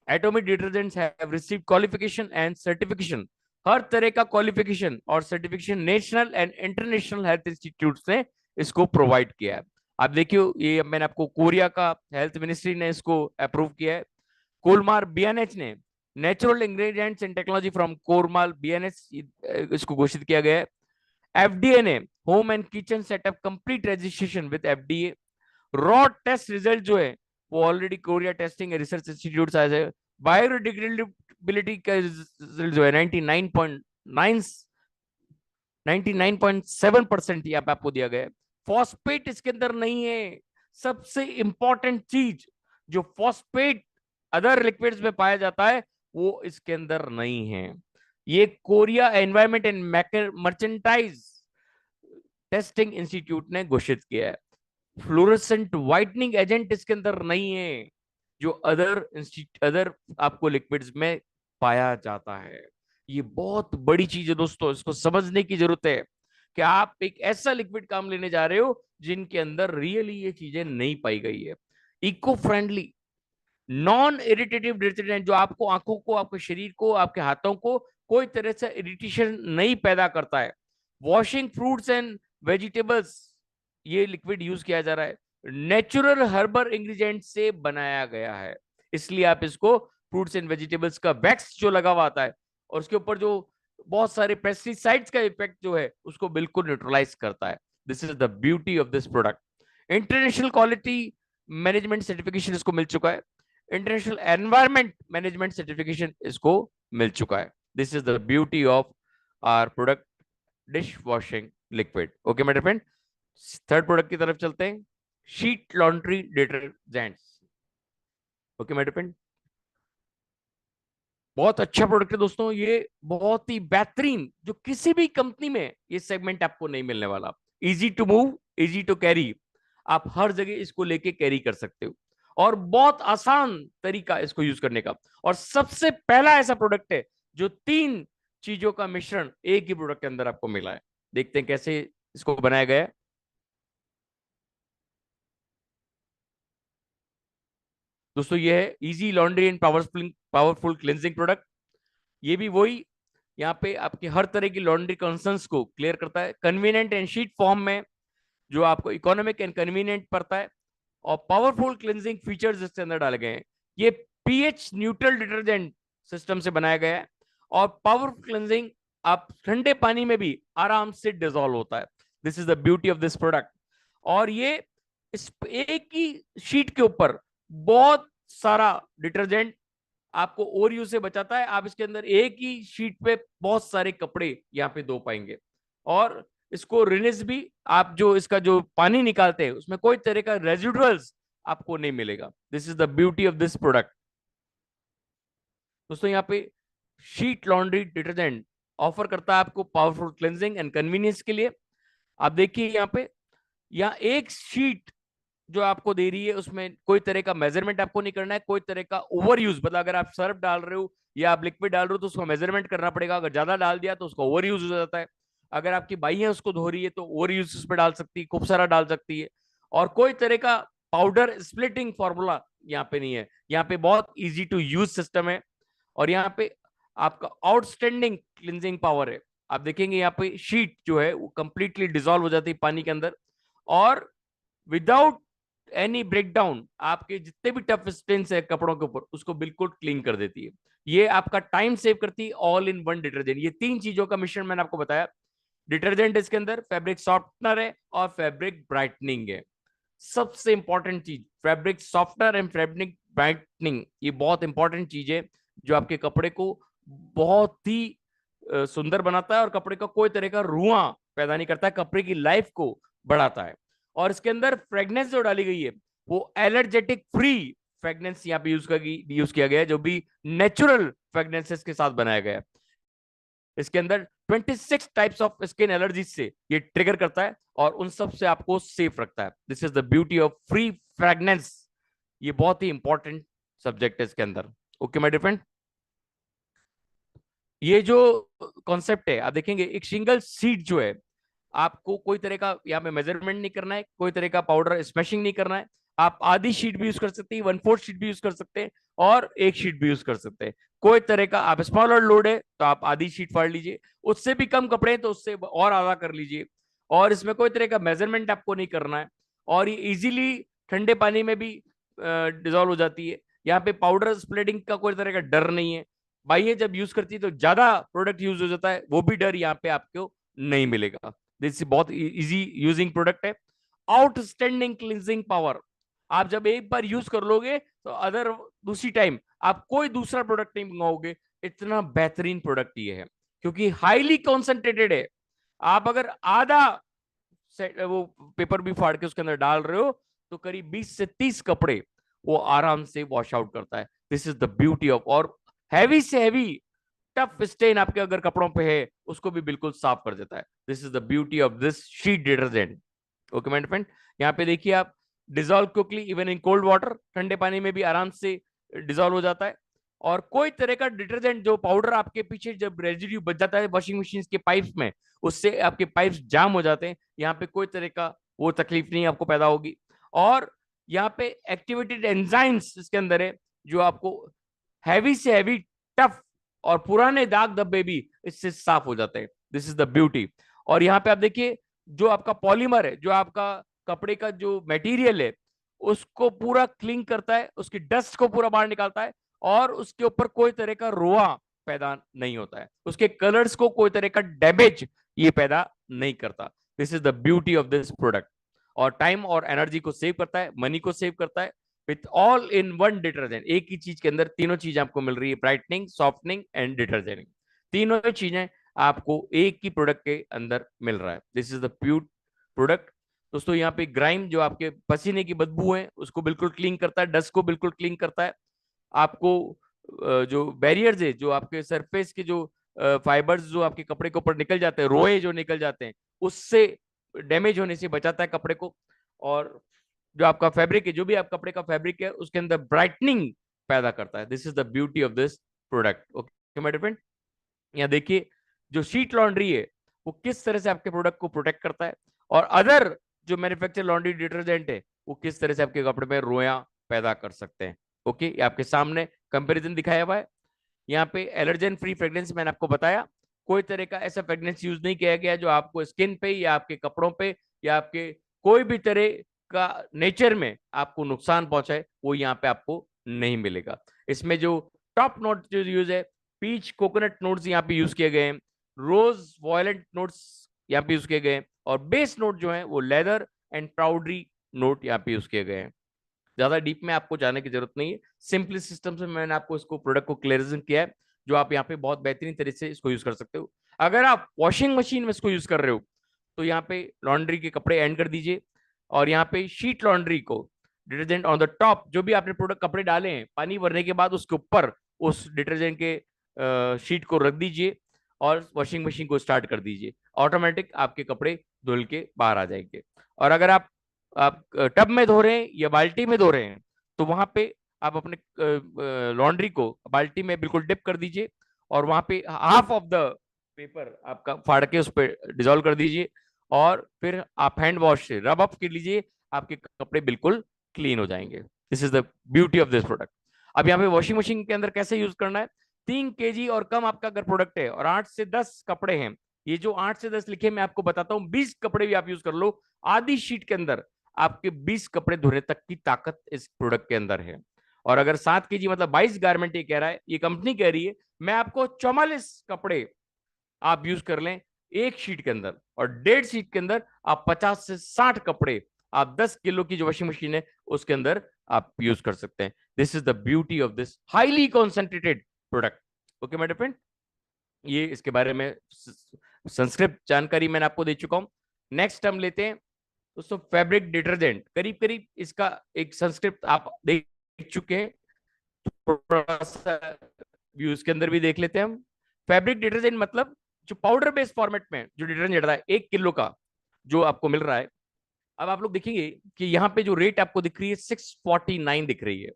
atomic detergents have received qualification and certification. हर तरह का क्वालिफिकेशन और certification national and international health institutes ने इसको प्रोवाइड किया है। आप देखिए ये मैंने आपको कोरिया का हेल्थ मिनिस्ट्री ने इसको अप्रूव किया है। कोलमार बीएनएच ने natural ingredients and technology from Kolmar BNH इसको घोषित किया गया है। एफडीए ने home and kitchen setup complete registration with FDA. Raw test result जो है वो already Korea testing and research institute आज है। बायोडिग्रेडेबिलिटी का रिजल्ट जो है 99.7% यहाँ पे आपको दिया गया है। फॉस्फेट इसके अंदर नहीं है। सबसे इंपॉर्टेंट चीज, जो फॉस्फेट अदर लिक्विड्स में पाया जाता है वो इसके अंदर नहीं है। ये Korea environment and merchandise testing institute ने घोषित किया है। फ्लोरेसेंट व्हाइटनिंग एजेंट इसके अंदर नहीं है जो अदर आपको लिक्विड्स में पाया जाता है। ये बहुत बड़ी चीज है दोस्तों, इसको समझने की जरूरत है कि आप एक ऐसा लिक्विड काम लेने जा रहे हो जिनके अंदर रियली ये चीजें नहीं पाई गई है। Eco friendly non irritative detergent जो आपको आंखों को, आपके शरीर को, आपके हाथों को कोई तरह से इरिटेशन नहीं पैदा करता है। वॉशिंग फ्रूट्स एंड वेजिटेबल्स ये लिक्विड यूज किया जा रहा है, नेचुरल हर्बल इंग्रेडिएंट से बनाया गया है, इसलिए आप इसको फ्रूट्स एंड वेजिटेबल्स का वैक्स जो लगा हुआ आता है और उसके ऊपर जो बहुत सारे पेस्टिसाइड्स का इफेक्ट जो है उसको बिल्कुल न्यूट्रलाइज करता है। This is the beauty of this product. International quality management certification इसको मिल चुका है, इंटरनेशनल एनवायरमेंट मैनेजमेंट सर्टिफिकेशन इसको मिल चुका है। This is the beauty of our product dish washing liquid. Okay मेरे फ्रेंड, थर्ड प्रोडक्ट की तरफ चलते हैं, शीट लॉन्ड्री डिटर्जेंट्स। ओके मेरे फ्रेंड, बहुत अच्छा प्रोडक्ट है दोस्तों, ये बहुत ही बेहतरीन, जो किसी भी कंपनी में ये सेगमेंट आपको नहीं मिलने वाला। Easy to move, easy to carry, आप हर जगह इसको लेके कैरी कर सकते हो, और बहुत आसान तरीका इसको यूज करने का। और सबसे पहला ऐसा प्रोडक्ट है जो 3 चीजों का मिश्रण एक ही प्रोडक्ट के अंदर आपको मिला है। देखते हैं कैसे इसको बनाया गया है। दोस्तों ये है easy laundry and powerful cleansing product. ये भी वही, यहाँ पे आपके हर तरह की लॉन्ड्री कंसर्न्स को क्लियर करता है, कन्वीनियंट एंड शीट फॉर्म में, जो आपको इकोनॉमिक एंड कन्वीनियंट पड़ता है, और पावरफुल क्लिनजिंग फीचर्स इसके अंदर डाले गए हैं। ये पीएच न्यूट्रल डिटर्जेंट सिस्टम से बनाया गया है, और पावरफुल क्लिनजिंग आप ठंडे पानी में भी आराम से डिजोल्व होता है। This is the beauty of this product. और ये इस एक ही शीट के ऊपर बहुत सारा डिटर्जेंट आपको ओवर यूज से बचाता है। आप इसके अंदर एक ही शीट पे बहुत सारे कपड़े यहाँ पे धो पाएंगे, और इसको रिनिस भी, आप जो इसका जो पानी निकालते हैं उसमें कोई तरह का रेजिडुअल्स आपको नहीं मिलेगा। This is the beauty of this product. दोस्तों यहाँ पे शीट लॉन्ड्री डिटर्जेंट ऑफर करता है आपको पावरफुल क्लेंजिंग एंड कन्वीनियंस के लिए। आप देखिए यहाँ पे, यहाँ एक शीट जो आपको दे रही है उसमें कोई तरह का मेजरमेंट आपको नहीं करना है, कोई तरह का ओवर यूज, मतलब अगर आप सर्फ डाल रहे हो या आप लिक्विड डाल रहे हो तो उसको मेजरमेंट करना पड़ेगा। अगर ज्यादा डाल दिया तो उसका ओवर यूज हो जाता है। अगर आपकी बाई है उसको धो रही है तो ओवर यूज उस पर डाल सकती है, खूब सारा डाल सकती है। और कोई तरह का पाउडर स्प्लिटिंग फॉर्मूला यहाँ पे नहीं है, यहाँ पे बहुत इजी टू यूज सिस्टम है। और यहाँ पे आपका आउटस्टैंडिंग क्लिनजिंग पावर है। आप देखेंगे यहाँ पे शीट जो है वो कंप्लीटली डिजोल्व हो जाती है पानी के अंदर, और विदाउट एनी ब्रेकडाउन आपके जितने भी टफ स्टेन्स है कपड़ों के ऊपर उसको बिल्कुल क्लीन कर देती है। ये आपका टाइम सेव करती है, ऑल इन वन डिटर्जेंट। ये 3 चीजों का मिश्रण मैंने आपको बताया। डिटर्जेंट इसके अंदर फैब्रिक सॉफ्टनर है और फैब्रिक ब्राइटनिंग है। सबसे इंपॉर्टेंट चीज fabric softener and fabric brightening, ये बहुत इंपॉर्टेंट चीज है जो आपके कपड़े को बहुत ही सुंदर बनाता है, और कपड़े का कोई तरह का रुआं पैदा नहीं करता है, कपड़े की लाइफ को बढ़ाता है। और इसके अंदर फ्रेगनेंस जो डाली गई है वो एलर्जेटिक फ्री फ्रेगनेंस यहाँ पे यूज किया गया है, जो भी नेचुरल फ्रेगनेंसेस के साथ बनाया गया है। इसके अंदर 26 टाइप्स ऑफ स्किन एलर्जी से ये ट्रिगर करता है, और उन सब से आपको सेफ रखता है। This is the beauty of free fragrance. ये बहुत ही इंपॉर्टेंट सब्जेक्ट है इसके अंदर। ओके माय डियर फ्रेंड, ये जो कॉन्सेप्ट है आप देखेंगे, एक सिंगल सीट जो है, आपको कोई तरह का यहाँ पे मेजरमेंट नहीं करना है, कोई तरह का पाउडर स्मैशिंग नहीं करना है। आप आधी शीट भी यूज कर सकते हैं, 1/4 शीट भी यूज कर सकते हैं, और एक शीट भी यूज कर सकते हैं। कोई तरह का आप स्मॉलर लोड है तो आप आधी शीट फाड़ लीजिए, उससे भी कम कपड़े हैं तो उससे और आधा कर लीजिए। और इसमें कोई तरह का मेजरमेंट आपको नहीं करना है, और ये इजीली ठंडे पानी में भी डिजोल्व हो जाती है। यहाँ पे पाउडर स्प्लिटिंग का कोई तरह का डर नहीं है। बाइये जब यूज करती है तो ज्यादा प्रोडक्ट यूज हो जाता है, वो भी डर यहाँ पे आपको नहीं मिलेगा। दिस बहुत इजी यूजिंग प्रोडक्ट है। आउटस्टैंडिंग क्लींजिंग पावर, आप जब एक बार यूज कर लोगे तो अदर दूसरी टाइम आप कोई दूसरा प्रोडक्ट नहीं मंगाओगे, इतना बेहतरीन प्रोडक्ट ये है, क्योंकि हाईली कॉन्सेंट्रेटेड है। आप अगर आधा वो पेपर भी फाड़ के उसके अंदर डाल रहे हो तो करीब 20 से 30 कपड़े वो आराम से वॉश आउट करता है। This is the beauty of, और हैवी से हैवी टफ स्टेन आपके अगर कपड़ों पे है उसको भी बिल्कुल साफ कर देता है। This is the beauty of this sheet detergent. Okay my friend, यहाँ पे देखिए आप, dissolve quickly even in cold water, ठंडे पानी में भी आराम से डिजोल्व हो जाता है। और कोई तरह का डिटर्जेंट जो पाउडर आपके पीछे जब रेजिड्यू बच जाता है वॉशिंग मशीन के पाइप्स में, उससे आपके पाइप्स जाम हो जाते हैं, यहाँ पे कोई तरह का वो तकलीफ नहीं आपको पैदा होगी। और यहाँ पे एक्टिवेटेड एंजाइम्स इसके अंदर है जो आपको हैवी से हैवी टफ और पुराने दाग धब्बे भी इससे साफ हो जाते हैं। This is the beauty. और यहाँ पे आप देखिए, जो आपका पॉलीमर है, जो आपका कपड़े का जो मटेरियल है, उसको पूरा क्लीन करता है, उसकी डस्ट को पूरा बाहर निकालता है, और उसके ऊपर कोई तरह का रोआ पैदा नहीं होता है, उसके कलर्स को कोई तरह का डैमेज ये पैदा नहीं करता। This is the beauty of this product. और टाइम और एनर्जी को सेव करता है, मनी को सेव करता है, with all in one detergent. एक ही चीज के अंदर तीनों चीज आपको मिल रही है, ब्राइटनिंग, सॉफ्टनिंग एंड डिटर्जेंट। तीनों चीजें आपको एक ही प्रोडक्ट के अंदर मिल रहा है। This is the pure product. दोस्तों यहाँ पे ग्राइम, जो आपके पसीने की बदबू है, उसको बिल्कुल क्लीन करता है, डस्ट को बिल्कुल क्लीन करता है। आपको जो बैरियर्स है, जो आपके सरफेस के जो फाइबर्स जो आपके कपड़े के ऊपर निकल जाते हैं, रोए जो निकल जाते हैं, उससे डैमेज होने से बचाता है कपड़े को। और जो आपका फैब्रिक है, जो भी आप कपड़े का फैब्रिक है, उसके अंदर ब्राइटनिंग पैदा करता है। This is the beauty of this product. Okay my friend, यहाँ देखिए जो शीट लॉन्ड्री है वो किस तरह से आपके प्रोडक्ट को प्रोटेक्ट करता है, और अदर जो मैन्युफैक्चर लॉन्ड्री डिटर्जेंट है वो किस तरह से आपके कपड़े में रोया पैदा कर सकते हैं। ओके, ये आपके सामने कंपैरिजन दिखाया हुआ है। यहाँ पे एलर्जन फ्री फ्रेग्रेंस मैंने आपको बताया, कोई तरह का ऐसा फ्रेग्रेंस यूज नहीं किया गया जो आपको स्किन पे या आपके कपड़ों पे या आपके कोई भी तरह का नेचर में आपको नुकसान पहुंचाए, वो यहाँ पे आपको नहीं मिलेगा। इसमें जो टॉप नोट जो यूज है, पीच कोकोनट नोट्स यहाँ पे यूज किए गए हैं, रोज वॉयलेंट नोट्स यहाँ पे यूज किए गए हैं, और बेस नोट जो है वो लेदर एंड पाउडरी नोट यहाँ पे यूज किए गए हैं। ज्यादा डीप में आपको जाने की जरूरत नहीं है, सिंपली सिस्टम से मैंने आपको इसको प्रोडक्ट को क्लियरिजन किया है, जो आप यहाँ पे बहुत बेहतरीन तरीके से इसको यूज कर सकते हो। अगर आप वॉशिंग मशीन में इसको यूज कर रहे हो तो यहाँ पे लॉन्ड्री के कपड़े एंड कर दीजिए, और यहाँ पे शीट लॉन्ड्री को डिटर्जेंट ऑन द टॉप, जो भी आपने प्रोडक्ट कपड़े डाले हैं पानी भरने के बाद, उसके ऊपर उस डिटर्जेंट के शीट को रख दीजिए और वॉशिंग मशीन को स्टार्ट कर दीजिए। ऑटोमेटिक आपके कपड़े धुल के बाहर आ जाएंगे। और अगर आप टब में धो रहे हैं या बाल्टी में धो रहे हैं, तो वहां पे आप अपने लॉन्ड्री को बाल्टी में बिल्कुल डिप कर दीजिए, और वहां पे हाफ ऑफ द पेपर आपका फाड़ के उस पर डिजोल्व कर दीजिए, और फिर आप हैंड वॉश से रब अप कर लीजिए, आपके कपड़े बिल्कुल क्लीन हो जाएंगे। This is the beauty of this product. अब यहाँ पे वॉशिंग मशीन के अंदर कैसे यूज करना है, 3 kg और कम आपका अगर प्रोडक्ट है और 8 से 10 कपड़े हैं, ये जो 8 से 10 लिखे मैं आपको बताता हूँ, 20 कपड़े भी आप यूज कर लो, आधी शीट के अंदर आपके 20 कपड़े धोने तक की ताकत इस प्रोडक्ट के अंदर है। और अगर 7 kg मतलब 22 गारमेंट ये कह रहा है, ये कंपनी कह रही है, मैं आपको 44 कपड़े आप यूज कर लें एक शीट के अंदर, और 1.5 शीट के अंदर आप 50 से 60 कपड़े आप 10 किलो की जो वॉशिंग मशीन है उसके अंदर आप यूज कर सकते हैं। This is the beauty of this highly concentrated product. Okay my friend, ये इसके बारे में संस्कृत जानकारी मैंने आपको दे चुका हूं। नेक्स्ट हम लेते हैं दोस्तों फैब्रिक डिटर्जेंट। करीब करीब इसका एक संस्कृत आप देख चुके हैं, थोड़ा सा व्यू इसके अंदर भी देख लेते हैं हम। फैब्रिक डिटर्जेंट मतलब जो पाउडर बेस्ड फॉर्मेट में जो डिटर्जेंट रहा है 1 किलो का जो आपको मिल रहा है। अब आप लोग देखेंगे कि यहाँ पे जो रेट आपको दिख रही है 649 दिख रही है।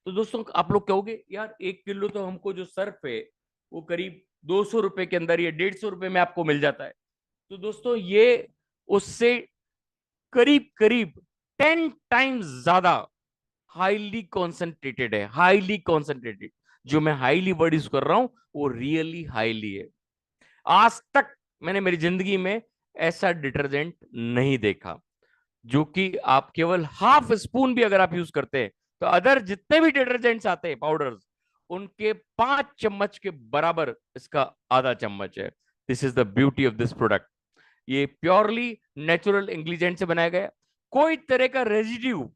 तो दोस्तों आप लोग कहोगे यार 1 किलो तो हमको जो सर्फ है वो करीब 200 रुपए के अंदर या 150 रुपए में आपको मिल जाता है। तो दोस्तों ये उससे करीब करीब 10 टाइम्स ज्यादा हाईली कॉन्सेंट्रेटेड है। हाईली कॉन्सेंट्रेटेड, जो मैं हाईली वर्ड यूज कर रहा हूं वो रियली हाईली है। आज तक मैंने मेरी जिंदगी में ऐसा डिटर्जेंट नहीं देखा, जो कि आप केवल हाफ स्पून भी अगर आप यूज करते हैं तो अदर जितने भी डिटर्जेंट्स आते हैं पाउडर्स, उनके 5 चम्मच के बराबर इसका आधा चम्मच है। This is the beauty of this product. ये प्योरली नेचुरल इंग्रेडिएंट से बनाया गया, कोई तरह का रेजिड्यू,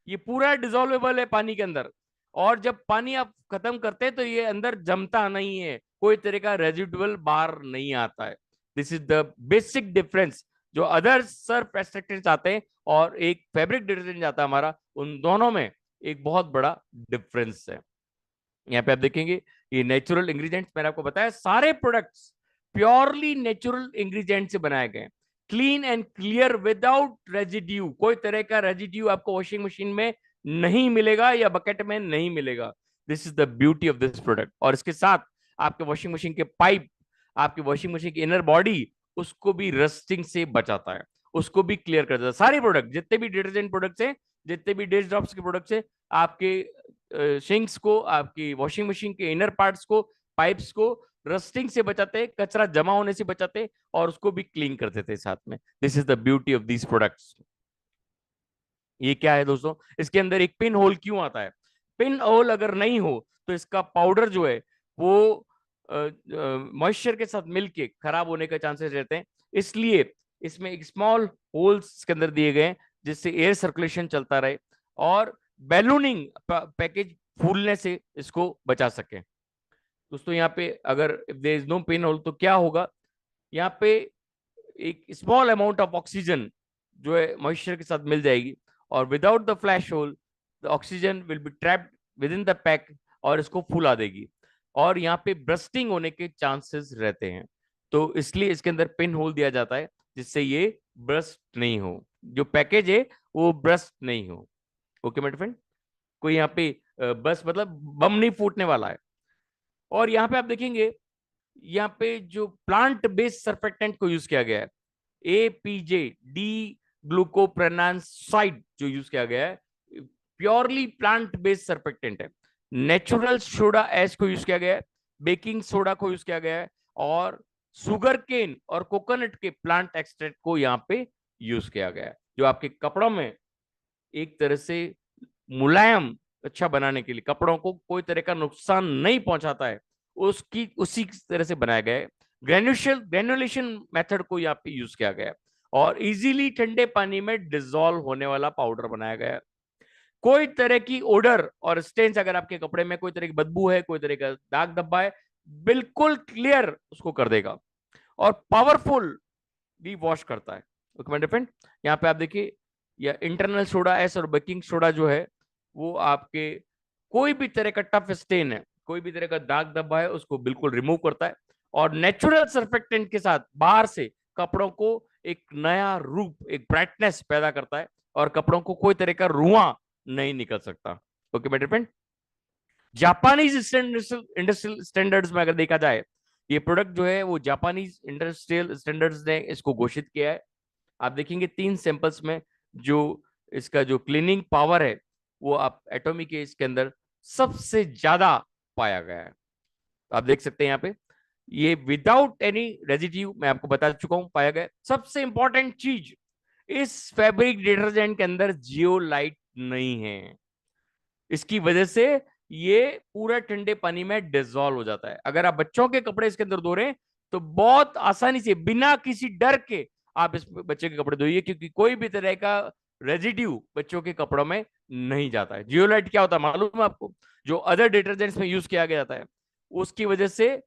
ये पूरा डिसॉल्वेबल है पानी के अंदर, और जब पानी आप खत्म करते हैं तो ये अंदर जमता नहीं है, कोई तरह का रेजिडुअल बाहर नहीं आता है। This is the basic difference. जो अदर सर्फ एक्सट्रैक्टेंट्स आते हैं और एक फैब्रिक डिटर्जेंट आता है हमारा, उन दोनों में एक बहुत बड़ा डिफरेंस है। यहाँ पे आप देखेंगे ये नेचुरल इंग्रेडिएंट्स, मैंने आपको बताया सारे प्रोडक्ट्स प्योरली नेचुरल इंग्रेडिएंट से बनाए गए, clean and clear without residue. कोई तरह का रेजिड्यू आपको वॉशिंग मशीन में नहीं मिलेगा या बकेट में नहीं मिलेगा। This is the beauty of this product. और इसके साथ आपके वॉशिंग मशीन के पाइप, आपकी वॉशिंग मशीन की इनर बॉडी, उसको भी रस्टिंग से बचाता है, उसको भी क्लियर कर देता है। सारे प्रोडक्ट जितने भी डिटर्जेंट प्रोडक्ट्स हैं, जितने भी डिश ड्रॉप्स के प्रोडक्ट्स हैं, आपके सिंक्स को, आपकी वॉशिंग मशीन के इनर पार्ट्स को, पाइप्स को रस्टिंग से बचाते, कचरा जमा होने से बचाते, और उसको भी क्लीन कर देते साथ में। This is the beauty of these products. ये क्या है दोस्तों, इसके अंदर एक पिन होल क्यों आता है? पिन होल अगर नहीं हो तो इसका पाउडर जो है वो मॉइस्चर के साथ मिलके खराब होने के चांसेस रहते हैं, इसलिए इसमें एक स्मॉल होल्स के अंदर दिए गए हैं जिससे एयर सर्कुलेशन चलता रहे और बैलूनिंग पैकेज फूलने से इसको बचा सके। दोस्तों यहाँ पे अगर there is no pin hole तो क्या होगा, यहाँ पे एक स्मॉल अमाउंट ऑफ ऑक्सीजन जो है मॉइस्चर के साथ मिल जाएगी, और without the flash hole the oxygen will be trapped within the pack और इसको फुला देगी, और यहाँ पे ब्रस्टिंग होने के चांसेस रहते हैं। तो इसलिए इसके अंदर पिन होल दिया जाता है जिससे ये ब्रस्ट नहीं हो, जो पैकेज है वो ब्रस्ट नहीं हो। ओके मेरे फ्रेंड, कोई यहाँ पे बस मतलब बम नहीं फूटने वाला है। और यहाँ पे आप देखेंगे, यहाँ पे जो प्लांट बेस्ड सर्फेक्टेंट को यूज किया गया है, एपीजे डी ग्लूकोप्रेनासाइड जो यूज किया गया है, प्योरली प्लांट बेस्ड सर्फेक्टेंट है। नेचुरल सोडा एश को यूज किया गया है, बेकिंग सोडा को यूज किया गया है, और सुगर केन और कोकोनट के प्लांट एक्सट्रैक्ट को यहाँ पे यूज किया गया है, जो आपके कपड़ों में एक तरह से मुलायम अच्छा बनाने के लिए, कपड़ों को कोई तरह का नुकसान नहीं पहुंचाता है, उसकी उसी तरह से बनाया गया है। ग्रेनुलेशन मेथड को यहाँ पे यूज किया गया है, और इजीली ठंडे पानी में डिसॉल्व होने वाला पाउडर बनाया गया है। कोई तरह की ओडर और स्टेन्स, अगर आपके कपड़े में कोई तरह की बदबू है, कोई तरह का दाग धब्बा है, बिल्कुल क्लियर उसको कर देगा, और पावरफुल भी वॉश करता है। ओके माय फ्रेंड, यहाँ पे आप देखिए, या इंटरनल सोडा एस और बेकिंग सोडा जो है वो आपके कोई भी तरह का टफ स्टेन है, कोई भी तरह का दाग धब्बा है, उसको बिल्कुल रिमूव करता है, और नेचुरल सर्फेक्टेंट के साथ बाहर से कपड़ों को एक नया रूप, एक ब्राइटनेस पैदा करता है, और कपड़ों को कोई तरह का रुआं नहीं निकल सकता। Okay my friend, Japanese industrial standards में अगर देखा जाए, ये प्रोडक्ट जो है वो जापानीज इंडस्ट्रियल स्टैंडर्ड्स ने इसको घोषित किया है। आप देखेंगे 3 सैंपल्स में जो इसका जो क्लीनिंग पावर है वो आप एटॉमिक के इसके अंदर सबसे ज्यादा पाया गया है। आप देख सकते हैं यहाँ पे, ये विदाउट एनी रेजिड्यू, मैं आपको बता चुका हूं, पाया गया। सबसे इंपॉर्टेंट चीज, इस फैब्रिक डिटर्जेंट के अंदर जियोलाइट नहीं है, इसकी वजह से ये पूरा ठंडे पानी में डिसॉल्व हो जाता है। अगर आप बच्चों के कपड़े इसके अंदर धो रहे हैं तो बहुत आसानी से बिना किसी डर के आप इस बच्चे के कपड़े धोइए, क्योंकि कोई भी तरह का रेजिड्यू बच्चों के कपड़ों में नहीं जाता है। जियोलाइट क्या होता है मालूम है आपको? जो अदर डिटर्जेंट्स में यूज किया गया जाता है, उसकी वजह से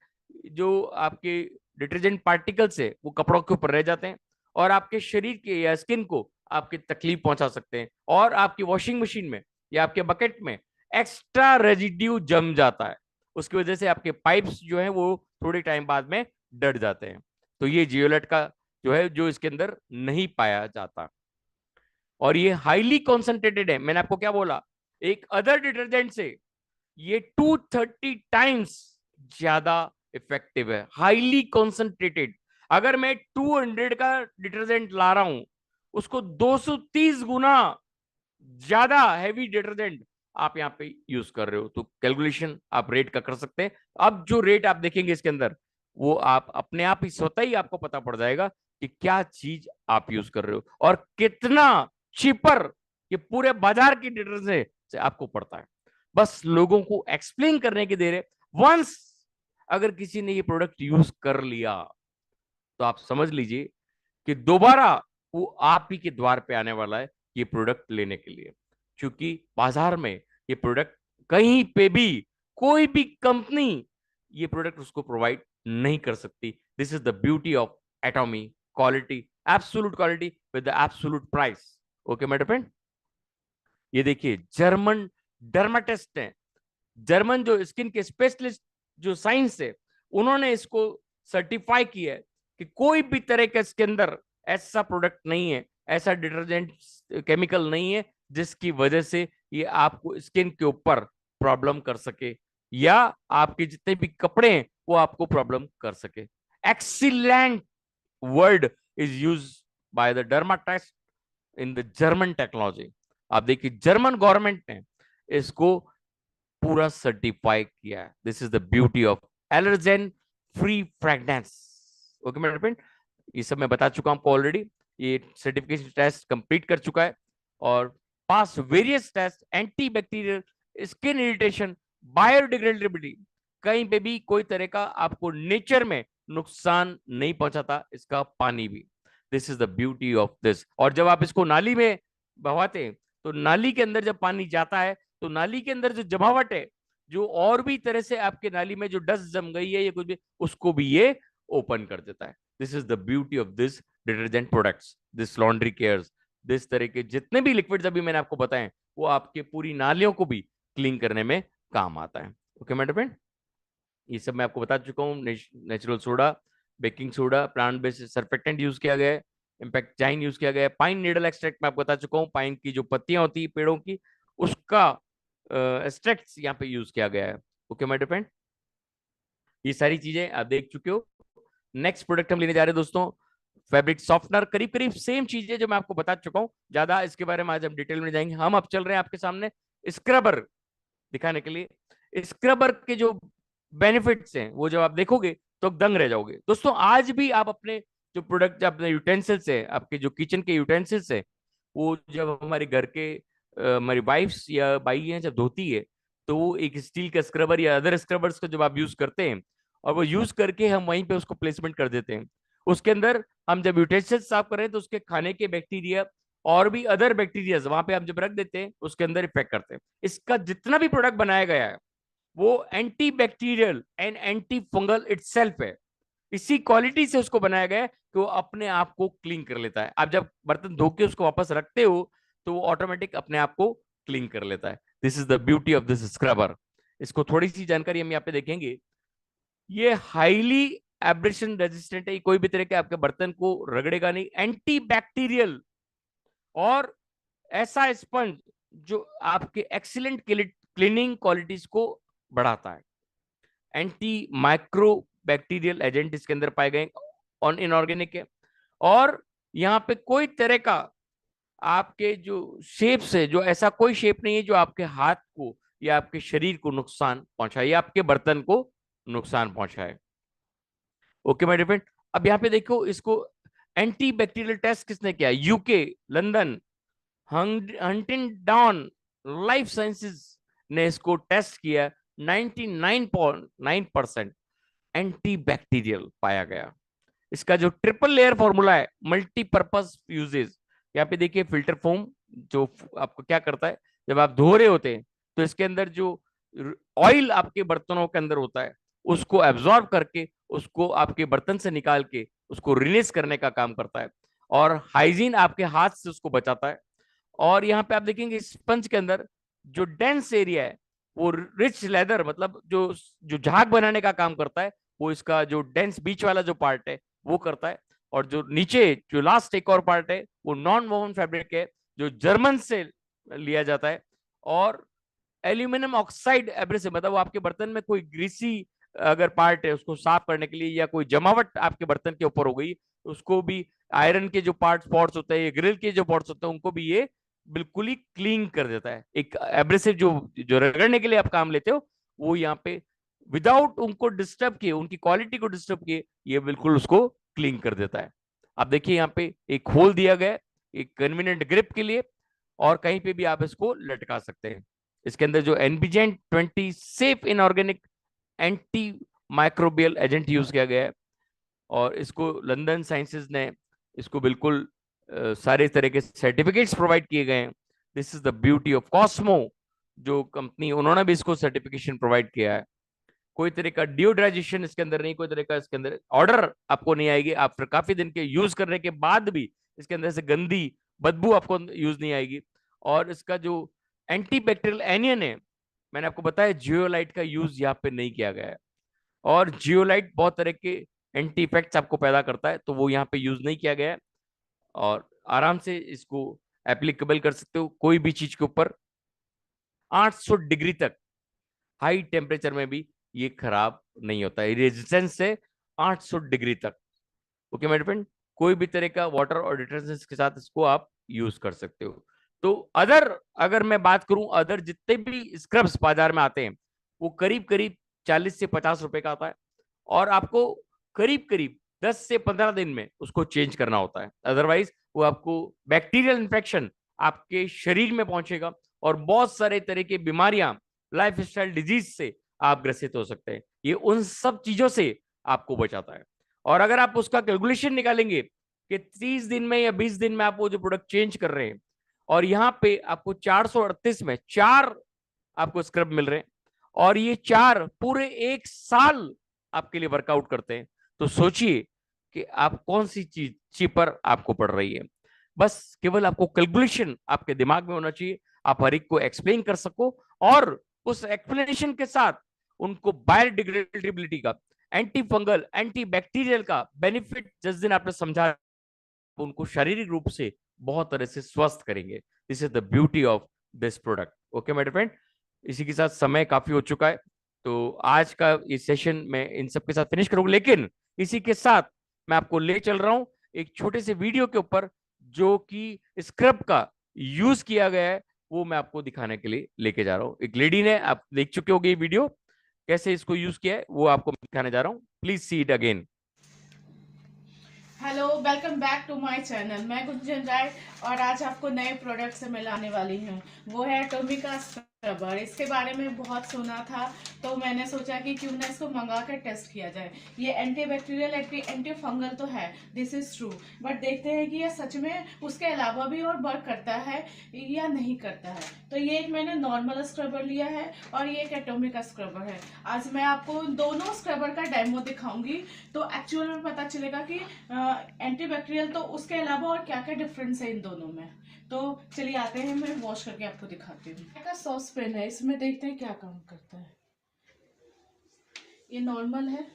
जो आपके डिटर्जेंट पार्टिकल्स है वो कपड़ों के ऊपर रह जाते हैं, और आपके शरीर के या स्किन को आपके तकलीफ पहुंचा सकते हैं, और आपकी वॉशिंग मशीन में या आपके बकेट में एक्स्ट्रा रेजिड्यू जम जाता है, उसकी वजह से आपके पाइप्स जो है वो थोड़े टाइम बाद में डट जाते हैं। तो ये जियोलेट का जो है, जो इसके अंदर नहीं पाया जाता, और ये हाईली कॉन्सेंट्रेटेड है। मैंने आपको क्या बोला, एक अदर डिटर्जेंट से ये 230 टाइम्स ज्यादा इफेक्टिव है, हाईली कॉन्सेंट्रेटेड। अगर मैं 200 का डिटर्जेंट ला रहा हूं, उसको 230 गुना ज्यादा हैवी डिटर्जेंट आप यहाँ पे यूज कर रहे हो, तो कैलकुलेशन आप रेट का कर सकते हैं। अब जो रेट आप देखेंगे इसके अंदर, वो आप अपने आप ही स्वतः ही आपको पता पड़ जाएगा कि क्या चीज आप यूज कर रहे हो, और कितना चीपर ये पूरे बाजार की डिटर्जेंट से आपको पड़ता है। बस लोगों को एक्सप्लेन करने की देर है। वंस अगर किसी ने ये प्रोडक्ट यूज कर लिया तो आप समझ लीजिए कि दोबारा वो आप ही के द्वार पे आने वाला है ये प्रोडक्ट लेने के लिए, क्योंकि बाजार में ये प्रोडक्ट कहीं पे भी कोई भी कंपनी ये प्रोडक्ट उसको प्रोवाइड नहीं कर सकती। This is the beauty of एटॉमी, quality, absolute quality with the absolute price. Okay मेरे फ्रेंड, ये देखिए जर्मन डर्माटिस्ट है, जर्मन जो स्किन के स्पेशलिस्ट जो साइंस है, उन्होंने इसको सर्टिफाई किया है कि कोई भी तरह का इसके अंदर ऐसा प्रोडक्ट नहीं है, ऐसा डिटर्जेंट केमिकल नहीं है जिसकी वजह से ये आपको स्किन के ऊपर प्रॉब्लम कर सके, या आपके जितने भी कपड़े हैं वो आपको प्रॉब्लम कर सके। Excellent word is use by the dermatist in the German technology. आप देखिए जर्मन गवर्नमेंट ने इसको पूरा सर्टिफाई किया है। This is the beauty of allergen free fragrance. Okay मेरे फ्रेंड, ये सब मैं बता चुका हूं आपको ऑलरेडी। ये सर्टिफिकेशन टेस्ट कंप्लीट कर चुका है और pass various test, anti bacterial, skin irritation, biodegradability, कहीं पे भी कोई तरह का आपको नेचर में नुकसान नहीं पहुंचाता इसका पानी भी। This is the beauty of this. और जब आप इसको नाली में बहाते हैं, तो नाली के अंदर जब पानी जाता है तो नाली के अंदर जो जमावट है, जो और भी तरह से आपके नाली में जो डस्ट जम गई है या कुछ भी, उसको भी ये ओपन कर देता है। This is the beauty of this detergent products, this laundry cares. This तरह के जितने भी लिक्विड्स अभी मैंने आपको बताए वो आपके पूरी नालियों को भी क्लीन करने में काम आता है। ओके मेरे फ्रेंड, ये सब मैं आपको बता चुका हूँ। Natural soda, baking soda, plant based surfactant use किया गया है, इम्पैक्टाइन यूज किया गया है, पाइन नीडल एक्सट्रैक्ट मैं आपको बता चुका हूँ, पाइन की जो पत्तियां होती है पेड़ों की, उसका एक्सट्रैक्ट यहाँ पे यूज किया गया है। ओके माय फ्रेंड, ये सारी चीजें आप देख चुके हो। नेक्स्ट प्रोडक्ट हम लेने जा रहे हैं दोस्तों, फैब्रिक सॉफ्टनर। करीब करीब सेम चीजें जो मैं आपको बता चुका हूँ, ज्यादा इसके बारे में आज हम डिटेल में जाएंगे। हम अब चल रहे हैं आपके सामने स्क्रबर दिखाने के लिए। स्क्रबर के जो बेनिफिट्स हैं वो जब आप देखोगे तो दंग रह जाओगे दोस्तों। आज भी आप अपने जो प्रोडक्ट, अपने यूटेंसिल्स है, आपके जो किचन के यूटेंसिल्स है, वो जब हमारे घर के हमारी वाइफ्स या बाई हैं जब धोती है, तो वो एक स्टील का स्क्रबर या अदर स्क्रबर्स का जब आप यूज करते हैं, और वो यूज करके हम वहीं पे उसको प्लेसमेंट कर देते हैं। उसके अंदर हम जब यूटेंसिल्स साफ करें तो उसके खाने के बैक्टीरिया और भी अदर बैक्टीरिया वहां पे हम जब रख देते हैं उसके अंदर इफेक्ट करते हैं। इसका जितना भी प्रोडक्ट बनाया गया है वो anti bacterial and anti fungal itself है। इसी क्वालिटी से उसको बनाया गया है कि वो अपने आप को क्लीन कर लेता है। आप जब बर्तन धो के उसको वापस रखते हो तो वो ऑटोमेटिक अपने आप को क्लीन कर लेता है। This is the beauty of this scrubber. इसको थोड़ी सी जानकारी हम यहाँ पे देखेंगे। ये हाईली एब्रेशन रेजिस्टेंट है, कोई भी तरह के आपके बर्तन को रगड़ेगा नहीं, एंटी बैक्टीरियल, और ऐसा स्पंज जो आपके एक्सीलेंट क्लीनिंग क्वालिटीज को बढ़ाता है। एंटी माइक्रो बैक्टीरियल एजेंट इसके अंदर पाए गए, ऑन इनऑर्गेनिक है। और यहाँ पे कोई तरह का आपके जो शेप्स है, जो ऐसा कोई शेप नहीं है जो आपके हाथ को या आपके शरीर को नुकसान पहुंचाए या आपके बर्तन को नुकसान पहुंचाए। ओके माय डियर फ्रेंड, अब यहाँ पे देखो, इसको एंटी बैक्टीरियल टेस्ट किसने किया? UK, London, Huntingdon life sciences ने इसको टेस्ट किया। 99.9% एंटी बैक्टीरियल पाया गया। इसका जो ट्रिपल लेयर फॉर्मूला है, मल्टीपर्पज यूजेस, यहाँ पे देखिए फिल्टर फोम जो आपको क्या करता है, जब आप धो रहे होते हैं तो इसके अंदर जो ऑयल आपके बर्तनों के अंदर होता है उसको एब्जॉर्ब करके उसको आपके बर्तन से निकाल के उसको रिलीज करने का काम करता है, और हाइजीन आपके हाथ से उसको बचाता है। और यहाँ पे आप देखेंगे स्पंज के अंदर जो डेंस एरिया है वो रिच लेदर, मतलब जो जो झाग बनाने का काम करता है, वो इसका जो डेंस बीच वाला जो पार्ट है वो करता है। और जो नीचे जो लास्ट एक और पार्ट है वो नॉन वोवन फैब्रिक है, जो जर्मन से लिया जाता है। और एल्यूमिनियम ऑक्साइड एब्रेसिव, मतलब वो आपके बर्तन में कोई ग्रीसी अगर पार्ट है उसको साफ करने के लिए, या कोई जमावट आपके बर्तन के ऊपर हो गई, उसको भी आयरन के जो पार्ट पॉट्स होते हैं या ग्रिल के जो पॉट्स होते हैं उनको भी ये बिल्कुल ही क्लीन कर देता है। एक एब्रेसिव जो जो रगड़ने के लिए आप काम लेते हो, वो यहाँ पे विदाउट उनको डिस्टर्ब किए, उनकी क्वालिटी को डिस्टर्ब किए, ये बिल्कुल उसको क्लीन कर देता है। आप देखिए यहाँ पे एक होल दिया गया है एक कन्वीनियंट ग्रिप के लिए, और कहीं पे भी आप इसको लटका सकते हैं। इसके अंदर जो एनबीजेंट 20 safe inorganic anti microbial agent use किया गया है, और इसको लंदन साइंसेज ने इसको बिल्कुल सारे तरह के सर्टिफिकेट्स प्रोवाइड किए गए हैं। This is the beauty of Cosmo, जो कंपनी, उन्होंने भी इसको सर्टिफिकेशन प्रोवाइड किया है। कोई तरह का डिओड्राइजेशन इसके अंदर नहीं, कोई तरह का इसके अंदर ऑर्डर आपको नहीं आएगी। आफ्टर काफी दिन के यूज करने के बाद भी इसके अंदर से गंदी बदबू आपको यूज नहीं आएगी। और इसका जो एंटी बैक्टीरियल एनियन है, मैंने आपको बताया जियोलाइट का यूज यहाँ पे नहीं किया गया है। और जियोलाइट बहुत तरह के एंटी इफेक्ट्स आपको पैदा करता है, तो वो यहाँ पे यूज नहीं किया गया है। और आराम से इसको एप्लीकेबल कर सकते हो कोई भी चीज के ऊपर। 800 डिग्री तक हाई टेम्परेचर में भी ये खराब नहीं होता है, रेजिस्टेंस से 800 डिग्री तक। ओके मेरे फ्रेंड, कोई भी तरह का वाटर और डिटर्जेंट के साथ इसको आप यूज कर सकते हो। तो अदर, अगर मैं बात करूं, अदर जितने भी स्क्रब्स बाजार में आते हैं वो करीब करीब 40 से 50 रुपए का आता है, और आपको करीब करीब 10 से 15 दिन में उसको चेंज करना होता है। अदरवाइज वो आपको बैक्टीरियल इन्फेक्शन आपके शरीर में पहुंचेगा, और बहुत सारे तरह की बीमारियां, लाइफ स्टाइल डिजीज से आप ग्रसित हो सकते हैं। ये उन सब चीजों से आपको बचाता है। और अगर आप उसका कैलकुलेशन निकालेंगे कि 30 दिन में या 20 दिन में आप वो जो प्रोडक्ट चेंज कर रहे हैं, और यहाँ पे आपको 438 में 4 आपको स्क्रब मिल रहे हैं, और ये 4 पूरे 1 साल आपके लिए वर्कआउट करते हैं। तो सोचिए कि आप कौन सी चीज चीपर आपको पड़ रही है। बस केवल आपको कैलकुलेशन आपके दिमाग में होना चाहिए, आप हर एक को एक्सप्लेन कर सको, और उस एक्सप्लेनेशन के साथ उनको बायोडिग्रेडेबिलिटी का, एंटी फंगल, एंटी बैक्टीरियल का बेनिफिट जिस दिन आपने समझा, उनको शारीरिक रूप से बहुत तरह से स्वस्थ करेंगे। This is the beauty of this product. Okay my friend, इसी के साथ समय काफी हो चुका है, तो आज का ये सेशन मैं इन सब के साथ फिनिश करूंगा, लेकिन इसी के साथ मैं आपको ले चल रहा हूं एक छोटे से वीडियो के ऊपर, जो कि स्क्रब का यूज किया गया है, वो मैं आपको दिखाने के लिए लेके जा रहा हूँ। एक लेडी ने, आप देख चुके होंगे ये वीडियो, कैसे इसको यूज किया है वो आपको दिखाने जा रहा हूँ। Please see it again. Hello, welcome back to my channel. मैं गुंजन राय और आज आपको नए प्रोडक्ट से मिलाने वाली हूँ। वो है एटोमिका स्क्रबर। इसके बारे में बहुत सुना था, तो मैंने सोचा कि क्यों ना इसको मंगा कर टेस्ट किया जाए। ये एंटी बैक्टीरियल, एंटी फंगल तो है, दिस इज ट्रू, बट देखते हैं कि ये सच में उसके अलावा भी और वर्क करता है या नहीं करता है। तो ये एक मैंने नॉर्मल स्क्रबर लिया है और ये एक एटोमिका स्क्रबर है। आज मैं आपको दोनों स्क्रबर का डेमो दिखाऊंगी, तो एक्चुअल में पता चलेगा कि एंटीबैक्टीरियल तो उसके अलावा और क्या क्या डिफरेंस है इन दोनों में। तो चलिए आते हैं, मैं वॉश करके आपको दिखाती हूँ। का सॉस पेन है, इसमें देखते हैं क्या काम करता है। ये नॉर्मल है,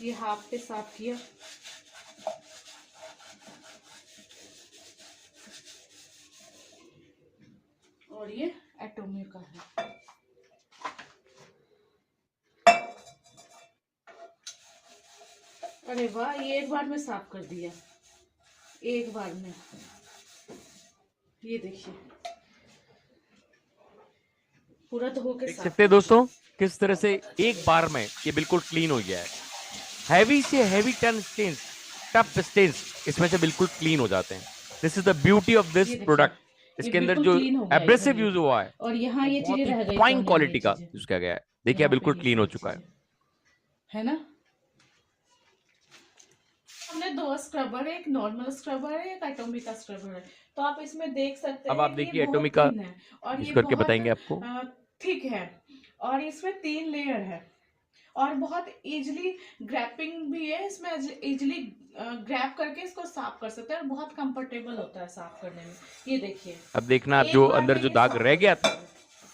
ये हाथ पे साफ किया, और ये एटोमिका है। अरे वाह, ये एक बार में साफ कर दिया, एक बार में। ये देखिए पूरा धो के देख साफ सकते हैं दोस्तों किस तरह से एक बार में ये बिल्कुल क्लीन हो गया है। हैवी से heavy ton stains, tough stains इसमें से बिल्कुल क्लीन हो जाते हैं। This is the beauty of this product. इसके अंदर जो एब्रेसिव यूज हुआ है, और यहाँ ये बहुत चीजें ही रह गई, फाइन क्वालिटी का यूज किया गया है। देखिए बिल्कुल क्लीन हो चुका है ना। हमने दो स्क्रबर है, एक नॉर्मल स्क्रबर है, एक एटोमिका स्क्रबर है। तो आप इसमें देख सकते हैं। अब आप देखिए एटोमिका और यूज ये करके बहुत बताएंगे आपको। थिक है, और इसमें 3 लेयर है, और बहुत इजीली ग्रैपिंग भी है। इसमें इजीली ग्रैप करके इसको साफ कर सकते हैं, और बहुत कंफर्टेबल होता है साफ करने में। ये देखिए, अब देखना जो अंदर जो दाग रह गया था,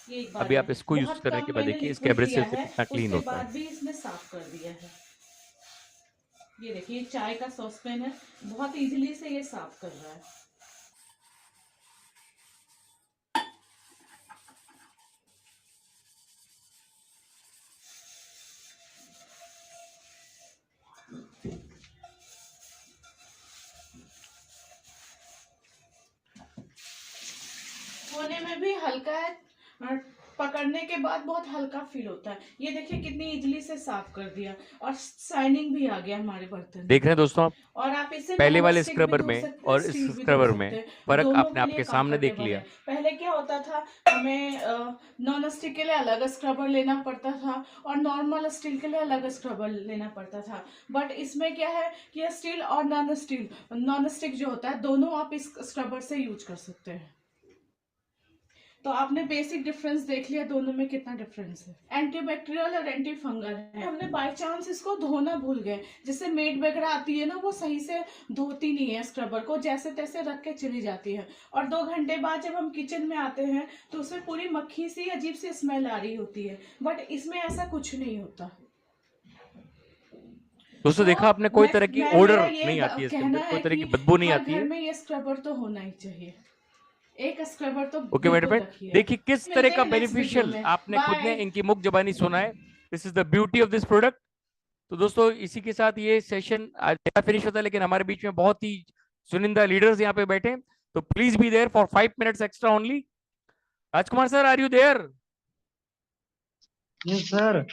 ये एक बार अभी आप इसको यूज बहुत करने कम के बाद मैंने देखिए इसके लिक्विड एब्रेसिव लिया से है, कितना क्लीन उसके होता बाद है। भी इसमें साफ कर दिया है। ये देखिए चाय का सॉसपेन है, बहुत इजीली से ये साफ कर रहा है। होने में भी हल्का है, और पकड़ने के बाद बहुत हल्का फील होता है। ये देखिए कितनी इजीली से साफ कर दिया, और शाइनिंग भी आ गया हमारे बर्तन। देख रहे हैं दोस्तों आप, और आप इसे पहले नॉन वाले स्टिक भी स्क्रबर धो में सकते हैं, और इस स्टील भी धो स्क्रबर में सकते हैं, फर्क दोनों आपने के लिए आपके सामने देख कंफर्टेबल लिया। है। पहले क्या होता था, हमें नॉन स्टिक के लिए अलग स्क्रबर लेना पड़ता था, और नॉर्मल स्टील के लिए अलग स्क्रबर लेना पड़ता था। बट इसमें क्या है कि स्टील और नॉन स्टिक जो होता है, दोनों आप इस स्क्रबर से यूज कर सकते हैं। तो आपने बेसिक डिफरेंस देख लिया, दोनों में कितना डिफरेंस है। एंटीबैक्टीरियल और एंटी फंगल है। हमने बाय चांस इसको धोना भूल गए, जिससे मेड वगैरह आती है ना, वो सही से धोती नहीं है स्क्रबर को, जैसे तैसे रख के चली जाती है, और 2 घंटे बाद जब हम किचन में आते हैं तो उसमें पूरी मक्खी सी अजीब सी स्मेल आ रही होती है। बट इसमें ऐसा कुछ नहीं होता। दोस्तों देखा आपने, कोई तरह की ओडर नहीं आती है इसके अंदर, कोई तरह की बदबू नहीं आती घर है। में ये स्क्रबर तो होना ही चाहिए, एक स्क्रबर तो ओके मेरे बिल्कुल फ्रेंड, रखिए। देखिए किस तरह का नेक्स्ट वीडियो बेनिफिशियल में, आपने खुद ने बाय। इनकी मुख जबानी सुना है। This is the beauty of this product. तो दोस्तों इसी के साथ ये सेशन आज फिनिश होता है, लेकिन हमारे बीच में बहुत ही चुनिंदा लीडर्स यहाँ पे बैठे हैं, तो please be there for 5 minutes extra only. Rajkumar sir, are you there? Yes, sir.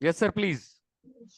Yes sir, please.